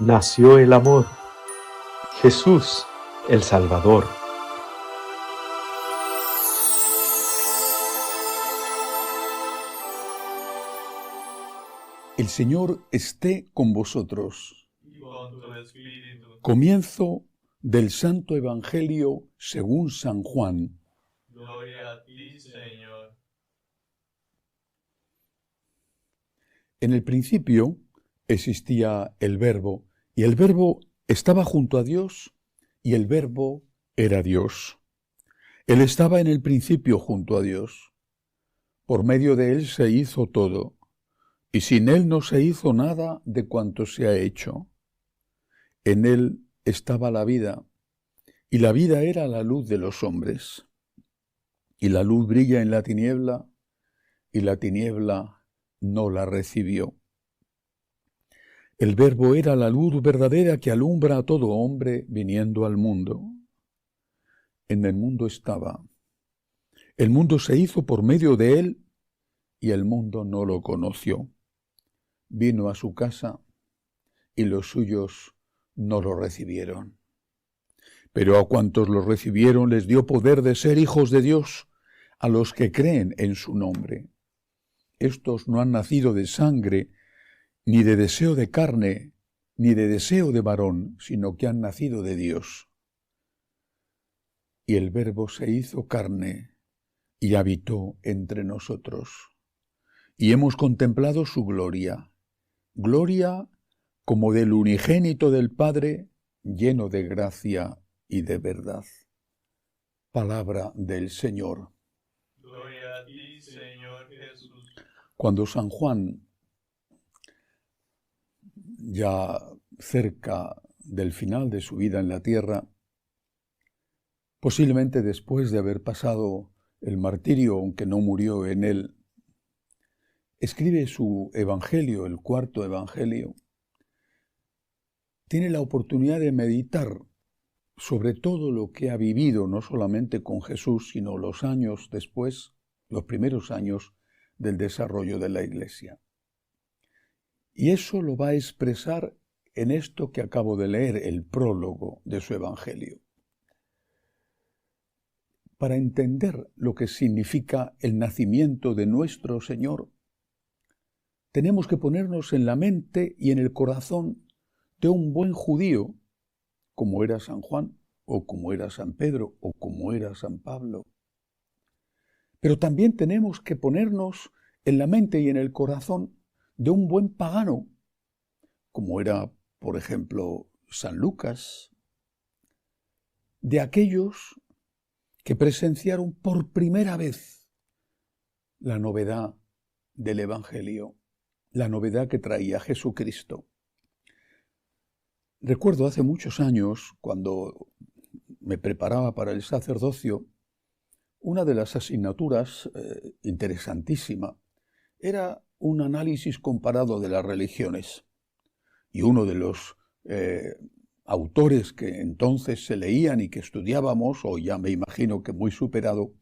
nació el amor, Jesús el Salvador. El Señor esté con vosotros. Y con tu espíritu. Comienzo del Santo Evangelio según San Juan. Gloria a ti, Señor. En el principio existía el Verbo, y el Verbo estaba junto a Dios, y el Verbo era Dios. Él estaba en el principio junto a Dios. Por medio de Él se hizo todo, y sin Él no se hizo nada de cuanto se ha hecho. En Él estaba la vida, y la vida era la luz de los hombres. Y la luz brilla en la tiniebla, y la tiniebla no la recibió. El Verbo era la luz verdadera que alumbra a todo hombre viniendo al mundo. En el mundo estaba. El mundo se hizo por medio de Él, y el mundo no lo conoció. Vino a su casa, y los suyos no lo recibieron. Pero a cuantos lo recibieron les dio poder de ser hijos de Dios, a los que creen en su nombre. Estos no han nacido de sangre, ni de deseo de carne, ni de deseo de varón, sino que han nacido de Dios. Y el Verbo se hizo carne y habitó entre nosotros. Y hemos contemplado su gloria, gloria como del unigénito del Padre, lleno de gracia y de verdad. Palabra del Señor. Gloria a ti, Señor Jesús. Cuando San Juan, ya cerca del final de su vida en la tierra, posiblemente después de haber pasado el martirio, aunque no murió en él, escribe su Evangelio, el cuarto Evangelio. Tiene la oportunidad de meditar sobre todo lo que ha vivido, no solamente con Jesús, sino los años después, los primeros años del desarrollo de la Iglesia. Y eso lo va a expresar en esto que acabo de leer, el prólogo de su Evangelio. Para entender lo que significa el nacimiento de nuestro Señor, tenemos que ponernos en la mente y en el corazón de un buen judío, como era San Juan, o como era San Pedro, o como era San Pablo. Pero también tenemos que ponernos en la mente y en el corazón de un buen pagano, como era, por ejemplo, San Lucas, de aquellos que presenciaron por primera vez la novedad del Evangelio, la novedad que traía Jesucristo. Recuerdo hace muchos años, cuando me preparaba para el sacerdocio, una de las asignaturas interesantísima era un análisis comparado de las religiones. Y uno de los autores que entonces se leían y que estudiábamos, o ya me imagino que muy superado,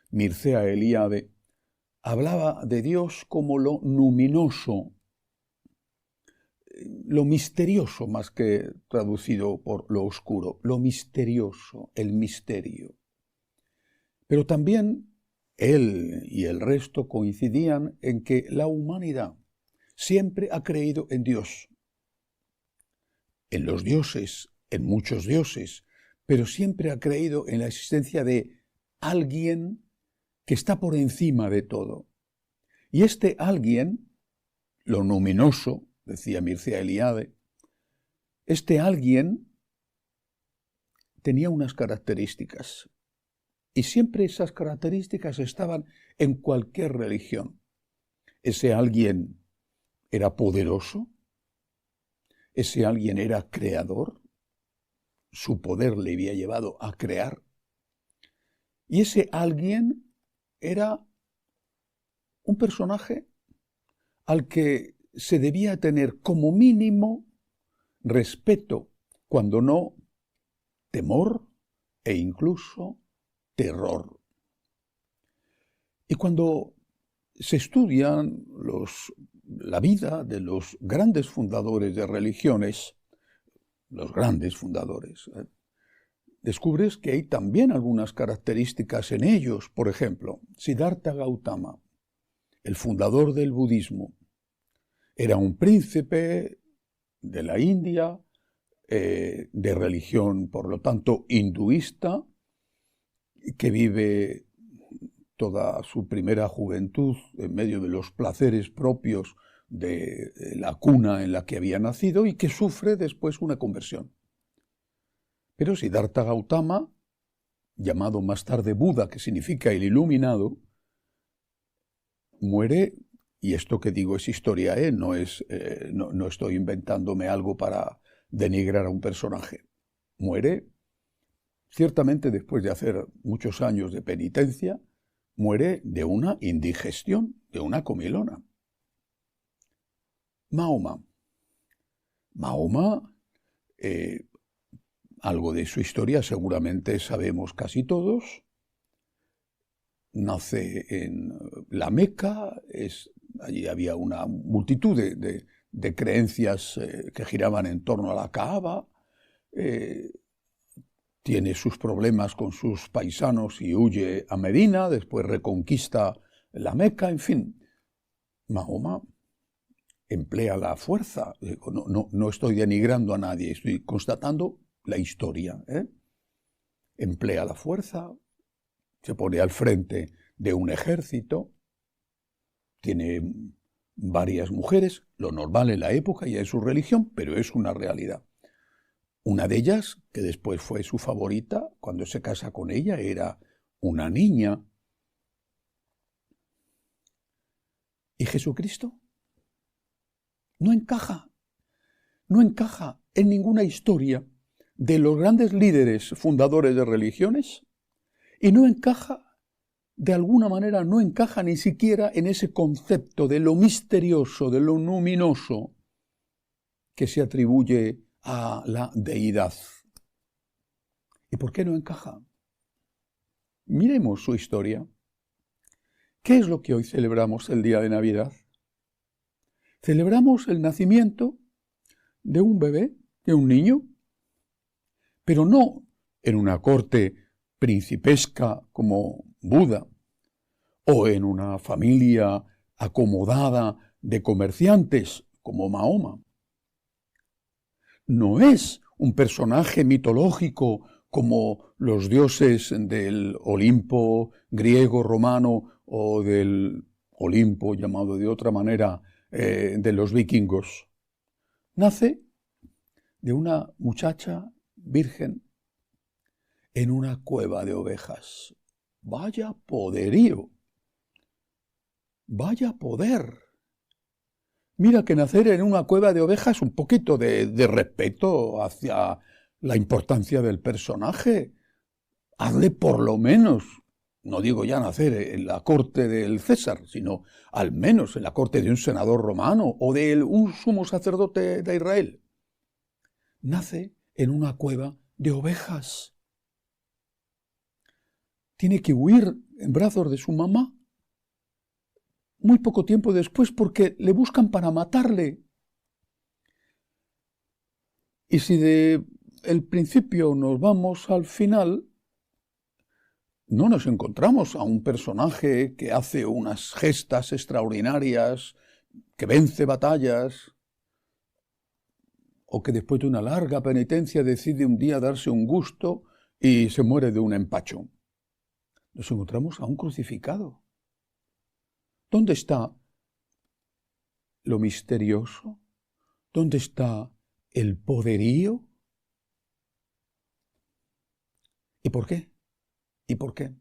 Mircea Eliade, hablaba de Dios como lo luminoso, lo misterioso, más que traducido por lo oscuro, lo misterioso, el misterio. Pero también él y el resto coincidían en que la humanidad siempre ha creído en Dios, en los dioses, en muchos dioses, pero siempre ha creído en la existencia de alguien que está por encima de todo. Y este alguien, lo luminoso, decía Mircea Eliade, este alguien tenía unas características, y siempre esas características estaban en cualquier religión. Ese alguien era poderoso, ese alguien era creador, su poder le había llevado a crear, y ese alguien era un personaje al que se debía tener como mínimo respeto, cuando no temor e incluso terror. Y cuando se estudian la vida de los grandes fundadores de religiones, los grandes fundadores, descubres que hay también algunas características en ellos. Por ejemplo, Siddhartha Gautama, el fundador del budismo, era un príncipe de la India, de religión, por lo tanto, hinduista, que vive toda su primera juventud en medio de los placeres propios de la cuna en la que había nacido y que sufre después una conversión. Pero Siddhartha Gautama, llamado más tarde Buda, que significa el iluminado, muere, y esto que digo es historia, no estoy inventándome algo para denigrar a un personaje. Muere, ciertamente después de hacer muchos años de penitencia, muere de una indigestión, de una comilona. Mahoma, algo de su historia seguramente sabemos casi todos. Nace en la Meca, allí había una multitud de creencias que giraban en torno a la Kaaba, tiene sus problemas con sus paisanos y huye a Medina, después reconquista la Meca, en fin. Mahoma emplea la fuerza. No estoy denigrando a nadie, estoy constatando la historia. Emplea la fuerza, se pone al frente de un ejército, tiene varias mujeres, lo normal en la época y en su religión, pero es una realidad. Una de ellas, que después fue su favorita, cuando se casa con ella, era una niña. ¿Y Jesucristo? No encaja en ninguna historia de los grandes líderes fundadores de religiones y de alguna manera no encaja ni siquiera en ese concepto de lo misterioso, de lo luminoso que se atribuye a la deidad. ¿Y por qué no encaja? Miremos su historia. ¿Qué es lo que hoy celebramos el día de Navidad? Celebramos el nacimiento de un bebé, de un niño, pero no en una corte principesca como Buda, o en una familia acomodada de comerciantes como Mahoma. No es un personaje mitológico como los dioses del Olimpo griego, romano, o del Olimpo, llamado de otra manera, de los vikingos. Nace de una muchacha virgen en una cueva de ovejas. ¡Vaya poderío! ¡Vaya poder! Mira que nacer en una cueva de ovejas, un poquito de respeto hacia la importancia del personaje. Hazle por lo menos, no digo ya nacer en la corte del César, sino al menos en la corte de un senador romano o de un sumo sacerdote de Israel. Nace en una cueva de ovejas. Tiene que huir en brazos de su mamá muy poco tiempo después porque le buscan para matarle. Y si de el principio nos vamos al final, no nos encontramos a un personaje que hace unas gestas extraordinarias, que vence batallas, o que después de una larga penitencia decide un día darse un gusto y se muere de un empacho. Nos encontramos a un crucificado. ¿Dónde está lo misterioso? ¿Dónde está el poderío? ¿Y por qué? ¿Y por qué?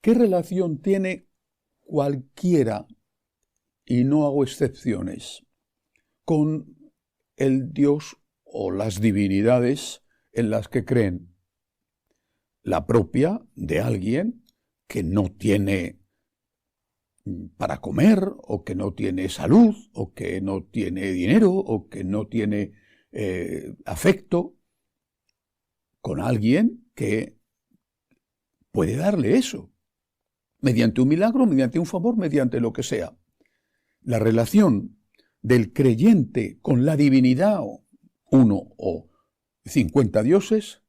¿Qué relación tiene cualquiera, y no hago excepciones, con el Dios o las divinidades en las que creen? La propia de alguien que no tiene para comer, o que no tiene salud, o que no tiene dinero, o que no tiene afecto, con alguien que puede darle eso, mediante un milagro, mediante un favor, mediante lo que sea. La relación del creyente con la divinidad uno o 50 dioses,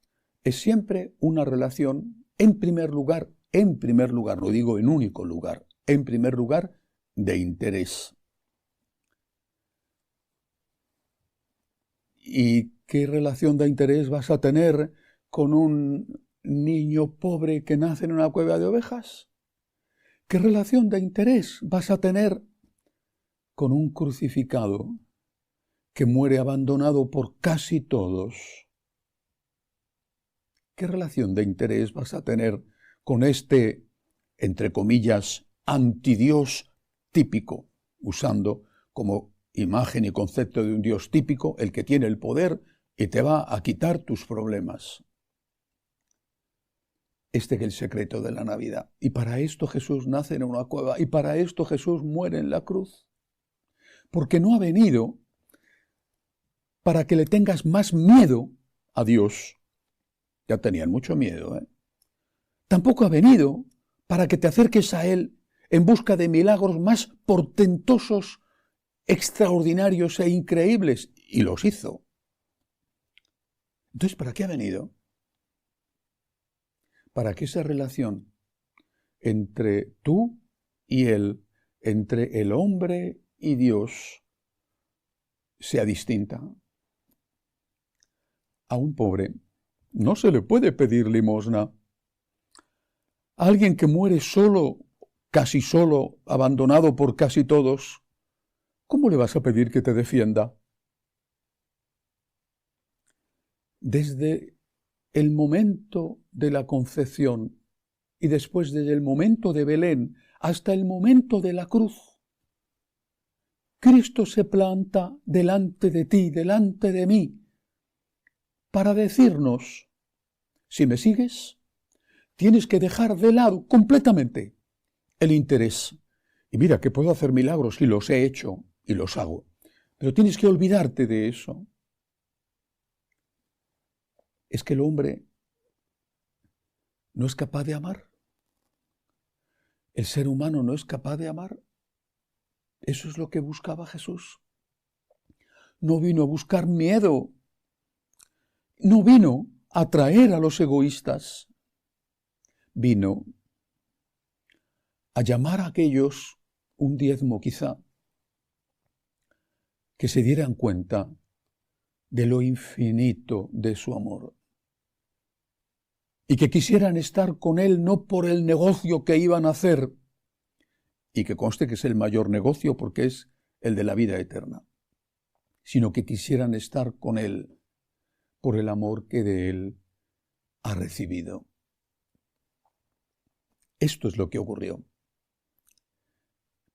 es siempre una relación, en primer lugar, no digo en único lugar, en primer lugar, de interés. ¿Y qué relación de interés vas a tener con un niño pobre que nace en una cueva de ovejas? ¿Qué relación de interés vas a tener con un crucificado que muere abandonado por casi todos? ¿Qué relación de interés vas a tener con este, entre comillas, antidios típico, usando como imagen y concepto de un Dios típico el que tiene el poder y te va a quitar tus problemas? Este es el secreto de la Navidad. Y para esto Jesús nace en una cueva y para esto Jesús muere en la cruz. Porque no ha venido para que le tengas más miedo a Dios. Ya tenían mucho miedo, ¿eh? Tampoco ha venido para que te acerques a Él en busca de milagros más portentosos, extraordinarios e increíbles. Y los hizo. Entonces, ¿para qué ha venido? Para que esa relación entre tú y Él, entre el hombre y Dios, sea distinta. A un pobre no se le puede pedir limosna. A alguien que muere solo, casi solo, abandonado por casi todos, ¿cómo le vas a pedir que te defienda? Desde el momento de la concepción y después desde el momento de Belén hasta el momento de la cruz, Cristo se planta delante de ti, delante de mí, para decirnos, si me sigues, tienes que dejar de lado completamente el interés. Y mira que puedo hacer milagros y los he hecho y los hago, pero tienes que olvidarte de eso. Es que el hombre no es capaz de amar. El ser humano no es capaz de amar. Eso es lo que buscaba Jesús. No vino a buscar miedo. No vino a atraer a los egoístas. Vino a llamar a aquellos, un diezmo quizá, que se dieran cuenta de lo infinito de su amor. Y que quisieran estar con Él no por el negocio que iban a hacer, y que conste que es el mayor negocio porque es el de la vida eterna, sino que quisieran estar con Él por el amor que de Él ha recibido. Esto es lo que ocurrió.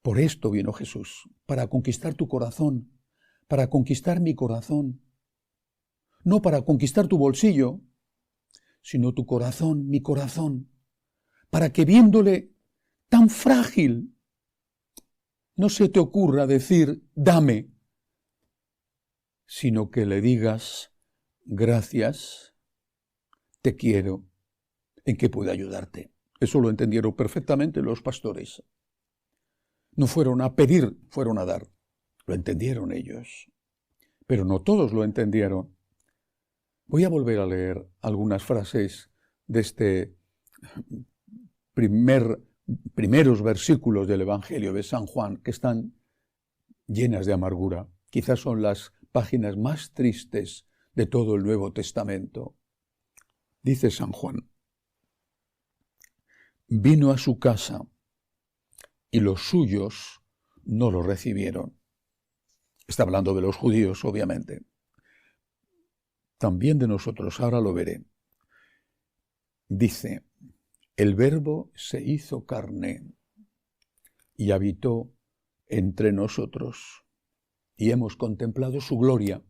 Por esto vino Jesús, para conquistar tu corazón, para conquistar mi corazón, no para conquistar tu bolsillo, sino tu corazón, mi corazón, para que viéndole tan frágil, no se te ocurra decir, dame, sino que le digas, gracias, te quiero, ¿en qué puedo ayudarte? Eso lo entendieron perfectamente los pastores. No fueron a pedir, fueron a dar. Lo entendieron ellos, pero no todos lo entendieron. Voy a volver a leer algunas frases de este primeros versículos del Evangelio de San Juan, que están llenas de amargura. Quizás son las páginas más tristes de todo el Nuevo Testamento. Dice San Juan: vino a su casa y los suyos no lo recibieron. Está hablando de los judíos, obviamente. También de nosotros, ahora lo veré. Dice, el Verbo se hizo carne y habitó entre nosotros y hemos contemplado su gloria.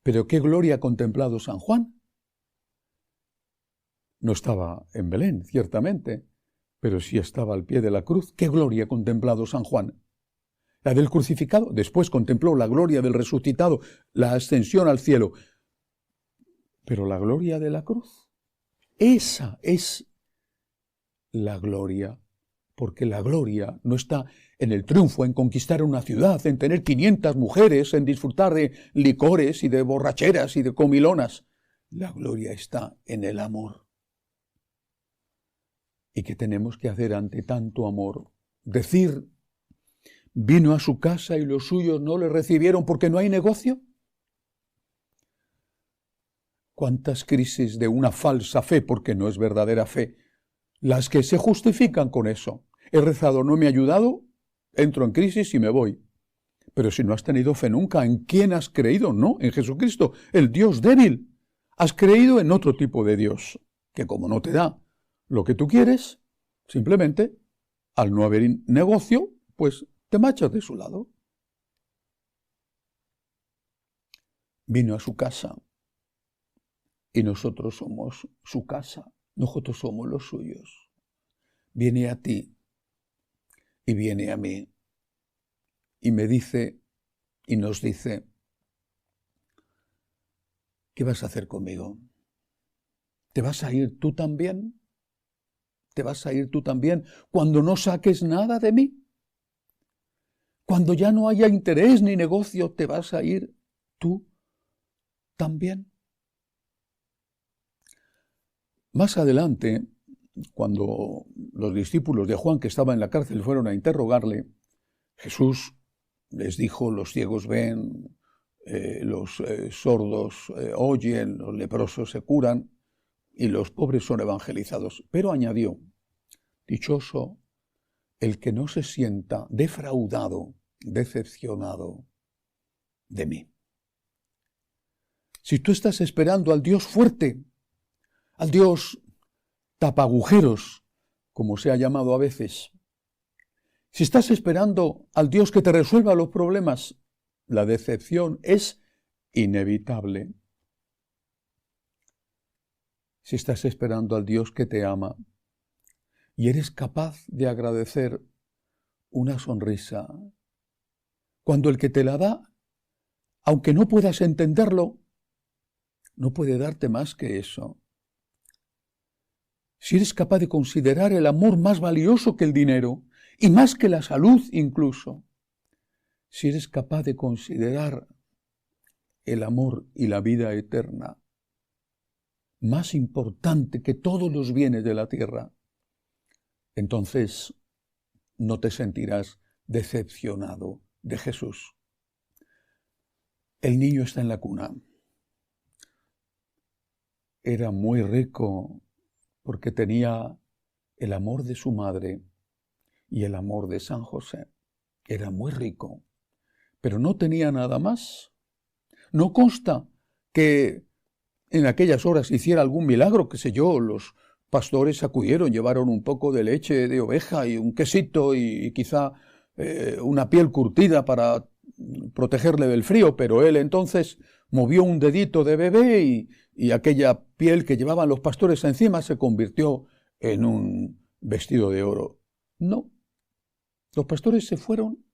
¿Pero qué gloria ha contemplado San Juan? No estaba en Belén, ciertamente, pero sí estaba al pie de la cruz. ¿Qué gloria ha contemplado San Juan? La del crucificado. Después contempló la gloria del resucitado, la ascensión al cielo. Pero la gloria de la cruz, esa es la gloria, porque la gloria no está en el triunfo, en conquistar una ciudad, en tener 500 mujeres, en disfrutar de licores y de borracheras y de comilonas. La gloria está en el amor. ¿Y qué tenemos que hacer ante tanto amor? Decir, vino a su casa y los suyos no le recibieron porque no hay negocio. ¿Cuántas crisis de una falsa fe, porque no es verdadera fe, las que se justifican con eso? He rezado, no me ha ayudado, entro en crisis y me voy. Pero si no has tenido fe nunca, ¿en quién has creído? No, en Jesucristo, el Dios débil. Has creído en otro tipo de Dios, que como no te da lo que tú quieres, simplemente, al no haber negocio, pues te marchas de su lado. Vino a su casa y nosotros somos su casa, nosotros somos los suyos. Viene a ti y viene a mí y me dice y nos dice, ¿qué vas a hacer conmigo? ¿Te vas a ir tú también? ¿Te vas a ir tú también cuando no saques nada de mí? Cuando ya no haya interés ni negocio, ¿te vas a ir tú también? Más adelante, cuando los discípulos de Juan que estaba en la cárcel fueron a interrogarle, Jesús les dijo, los ciegos ven, los sordos oyen, los leprosos se curan y los pobres son evangelizados. Pero añadió, dichoso el que no se sienta defraudado, decepcionado de mí. Si tú estás esperando al Dios fuerte, al Dios tapagujeros, como se ha llamado a veces, si estás esperando al Dios que te resuelva los problemas, la decepción es inevitable. Si estás esperando al Dios que te ama y eres capaz de agradecer una sonrisa, cuando el que te la da, aunque no puedas entenderlo, no puede darte más que eso. Si eres capaz de considerar el amor más valioso que el dinero, y más que la salud incluso, si eres capaz de considerar el amor y la vida eterna más importante que todos los bienes de la tierra, entonces no te sentirás decepcionado de Jesús. El niño está en la cuna. Era muy rico porque tenía el amor de su madre y el amor de San José. Era muy rico, pero no tenía nada más. No consta que en aquellas horas hiciera algún milagro, qué sé yo, los pastores acudieron, llevaron un poco de leche de oveja y un quesito y quizá una piel curtida para protegerle del frío, pero él entonces movió un dedito de bebé y aquella piel que llevaban los pastores encima se convirtió en un vestido de oro. No, los pastores se fueron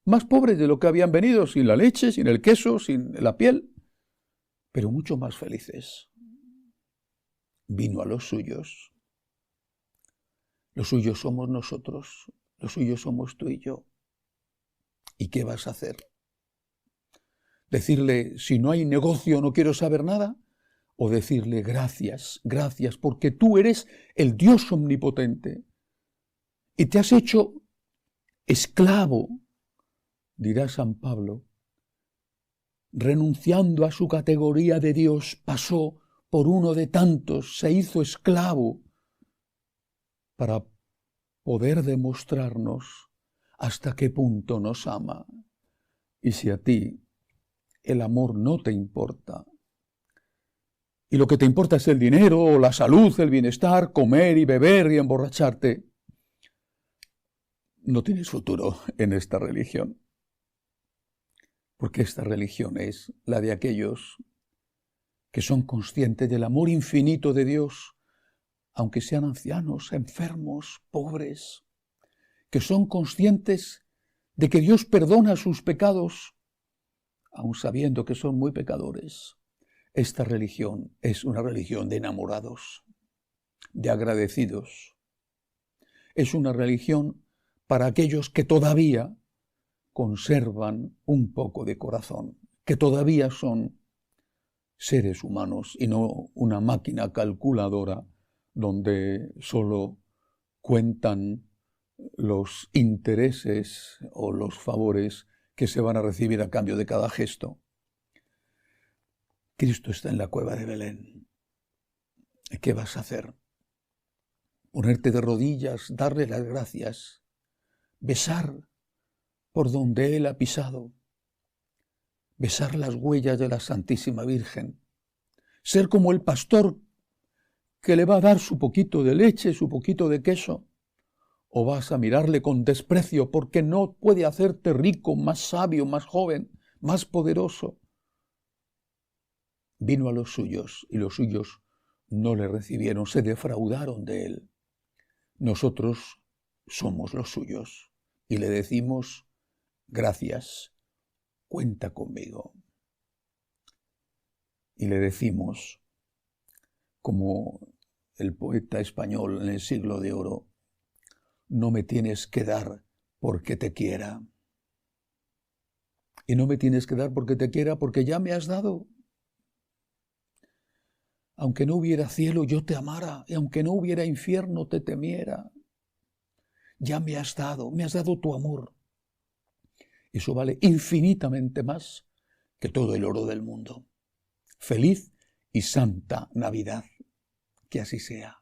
más pobres de lo que habían venido, sin la leche, sin el queso, sin la piel, pero mucho más felices. Vino a los suyos. Los suyos somos nosotros, los suyos somos tú y yo. ¿Y qué vas a hacer? ¿Decirle, si no hay negocio no quiero saber nada? ¿O decirle, gracias, gracias, porque tú eres el Dios omnipotente y te has hecho esclavo, dirá San Pablo, renunciando a su categoría de Dios, pasó por uno de tantos, se hizo esclavo para poder demostrarnos hasta qué punto nos ama. Y si a ti el amor no te importa, y lo que te importa es el dinero, la salud, el bienestar, comer y beber y emborracharte, no tienes futuro en esta religión. Porque esta religión es la de aquellos que son conscientes del amor infinito de Dios, aunque sean ancianos, enfermos, pobres, que son conscientes de que Dios perdona sus pecados, aun sabiendo que son muy pecadores. Esta religión es una religión de enamorados, de agradecidos. Es una religión para aquellos que todavía conservan un poco de corazón, que todavía son seres humanos y no una máquina calculadora donde solo cuentan los intereses o los favores que se van a recibir a cambio de cada gesto. Cristo está en la cueva de Belén. ¿Qué vas a hacer? Ponerte de rodillas, darle las gracias, besar por donde Él ha pisado, besar las huellas de la Santísima Virgen, ser como el pastor que le va a dar su poquito de leche, su poquito de queso, o vas a mirarle con desprecio porque no puede hacerte rico, más sabio, más joven, más poderoso. Vino a los suyos y los suyos no le recibieron, se defraudaron de él. Nosotros somos los suyos y le decimos: gracias, cuenta conmigo. Y le decimos, como el poeta español en el Siglo de Oro: no me tienes que dar porque te quiera. Y no me tienes que dar porque te quiera, porque ya me has dado. Aunque no hubiera cielo, yo te amara, y aunque no hubiera infierno, te temiera. Ya me has dado tu amor. Eso vale infinitamente más que todo el oro del mundo. Feliz y santa Navidad. Que así sea.